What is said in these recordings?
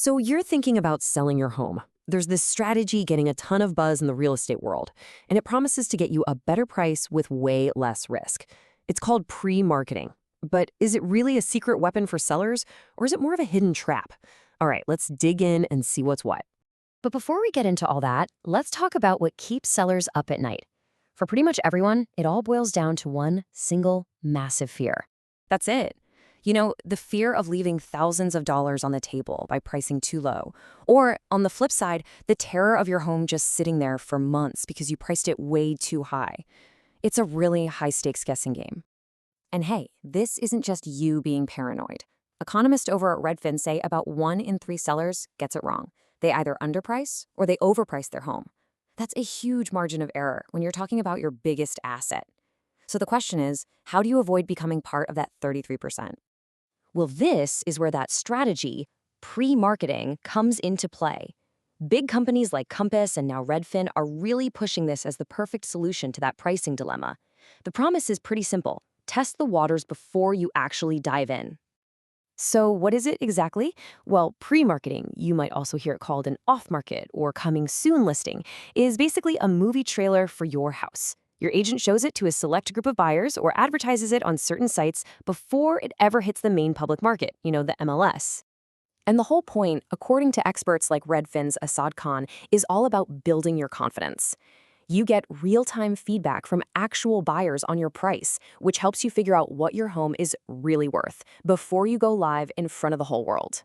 So you're thinking about selling your home. There's this strategy getting a ton of buzz in the real estate world, and it promises to get you a better price with way less risk. It's called pre-marketing. But is it really a secret weapon for sellers, or is it more of a hidden trap? All right, let's dig in and see what's what. But before we get into all that, let's talk about what keeps sellers up at night. For pretty much everyone, it all boils down to one single massive fear. That's it. The fear of leaving thousands of dollars on the table by pricing too low. Or, on the flip side, the terror of your home just sitting there for months because you priced it way too high. It's a really high-stakes guessing game. And hey, this isn't just you being paranoid. Economists over at Redfin say about 1 in 3 sellers gets it wrong. They either underprice or they overprice their home. That's a huge margin of error when you're talking about your biggest asset. So the question is, how do you avoid becoming part of that 33%? Well, this is where that strategy, pre-marketing, comes into play. Big companies like Compass and now Redfin are really pushing this as the perfect solution to that pricing dilemma. The promise is pretty simple. Test the waters before you actually dive in. So what is it exactly? Well, pre-marketing, you might also hear it called an off-market or coming soon listing, is basically a movie trailer for your house. Your agent shows it to a select group of buyers or advertises it on certain sites before it ever hits the main public market, the MLS. And the whole point, according to experts like Redfin's Assad Khan, is all about building your confidence. You get real-time feedback from actual buyers on your price, which helps you figure out what your home is really worth before you go live in front of the whole world.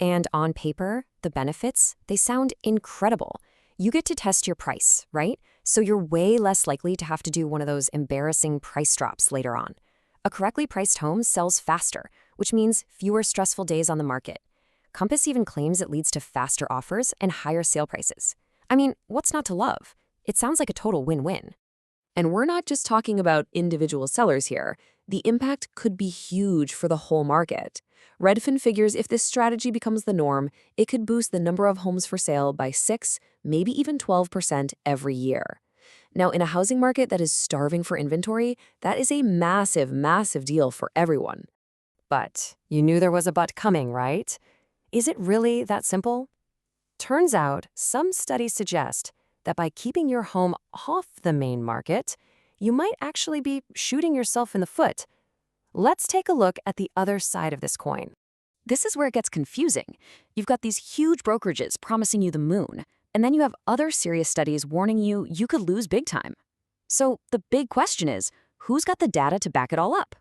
And on paper, the benefits, they sound incredible. You get to test your price, right? So you're way less likely to have to do one of those embarrassing price drops later on. A correctly priced home sells faster, which means fewer stressful days on the market. Compass even claims it leads to faster offers and higher sale prices. I mean, what's not to love? It sounds like a total win-win. And we're not just talking about individual sellers here. The impact could be huge for the whole market. Redfin figures if this strategy becomes the norm, it could boost the number of homes for sale by 6, maybe even 12% every year. Now, in a housing market that is starving for inventory, that is a massive, massive deal for everyone. But you knew there was a but coming, right? Is it really that simple? Turns out, some studies suggest that by keeping your home off the main market, you might actually be shooting yourself in the foot. Let's take a look at the other side of this coin. This is where it gets confusing. You've got these huge brokerages promising you the moon, and then you have other serious studies warning you could lose big time. So the big question is, who's got the data to back it all up?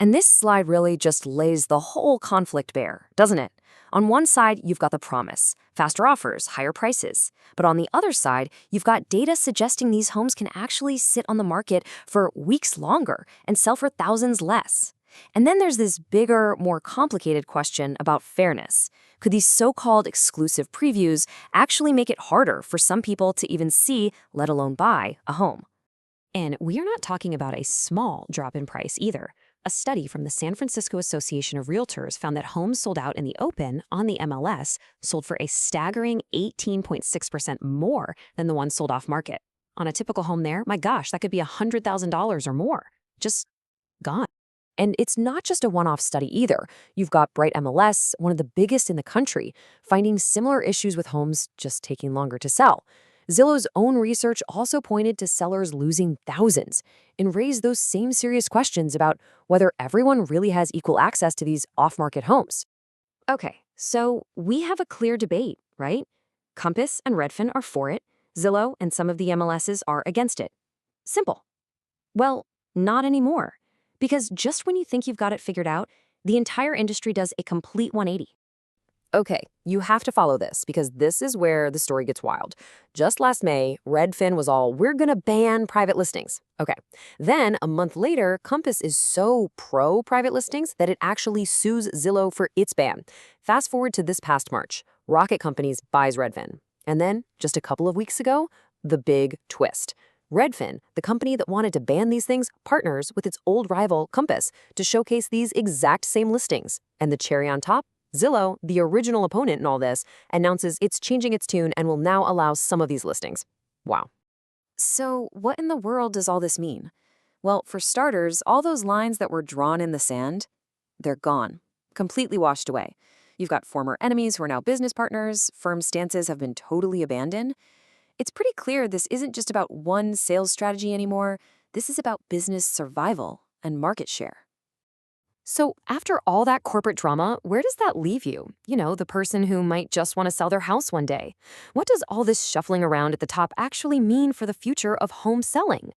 And this slide really just lays the whole conflict bare, doesn't it? On one side, you've got the promise, faster offers, higher prices. But on the other side, you've got data suggesting these homes can actually sit on the market for weeks longer and sell for thousands less. And then there's this bigger, more complicated question about fairness. Could these so-called exclusive previews actually make it harder for some people to even see, let alone buy, a home? And we are not talking about a small drop in price either. A study from the San Francisco Association of Realtors found that homes sold out in the open on the MLS sold for a staggering 18.6% more than the ones sold off market. On a typical home there, my gosh, that could be $100,000 or more. Just gone. And it's not just a one-off study either. You've got Bright MLS, one of the biggest in the country, finding similar issues with homes just taking longer to sell. Zillow's own research also pointed to sellers losing thousands and raised those same serious questions about whether everyone really has equal access to these off-market homes. Okay, so we have a clear debate, right? Compass and Redfin are for it. Zillow and some of the MLSs are against it. Simple. Well, not anymore. Because just when you think you've got it figured out, the entire industry does a complete 180. Okay, you have to follow this because this is where the story gets wild. Just last May, Redfin was all, we're gonna ban private listings. Okay, then a month later, Compass is so pro-private listings that it actually sues Zillow for its ban. Fast forward to this past March, Rocket Companies buys Redfin. And then, just a couple of weeks ago, the big twist. Redfin, the company that wanted to ban these things, partners with its old rival, Compass, to showcase these exact same listings. And the cherry on top? Zillow, the original opponent in all this, announces it's changing its tune and will now allow some of these listings. Wow. So what in the world does all this mean? Well, for starters, all those lines that were drawn in the sand, they're gone, completely washed away. You've got former enemies who are now business partners, firm stances have been totally abandoned. It's pretty clear this isn't just about one sales strategy anymore. This is about business survival and market share. So, after all that corporate drama, where does that leave you? The person who might just want to sell their house one day. What does all this shuffling around at the top actually mean for the future of home selling?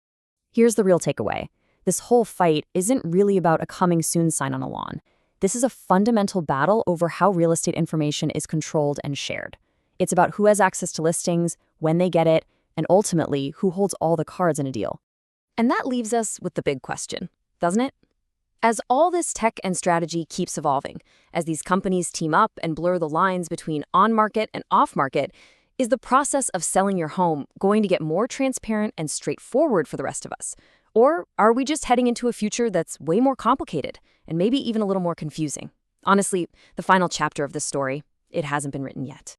Here's the real takeaway. This whole fight isn't really about a coming soon sign on a lawn. This is a fundamental battle over how real estate information is controlled and shared. It's about who has access to listings, when they get it, and ultimately, who holds all the cards in a deal. And that leaves us with the big question, doesn't it? As all this tech and strategy keeps evolving, as these companies team up and blur the lines between on-market and off-market, is the process of selling your home going to get more transparent and straightforward for the rest of us? Or are we just heading into a future that's way more complicated and maybe even a little more confusing? Honestly, the final chapter of this story, it hasn't been written yet.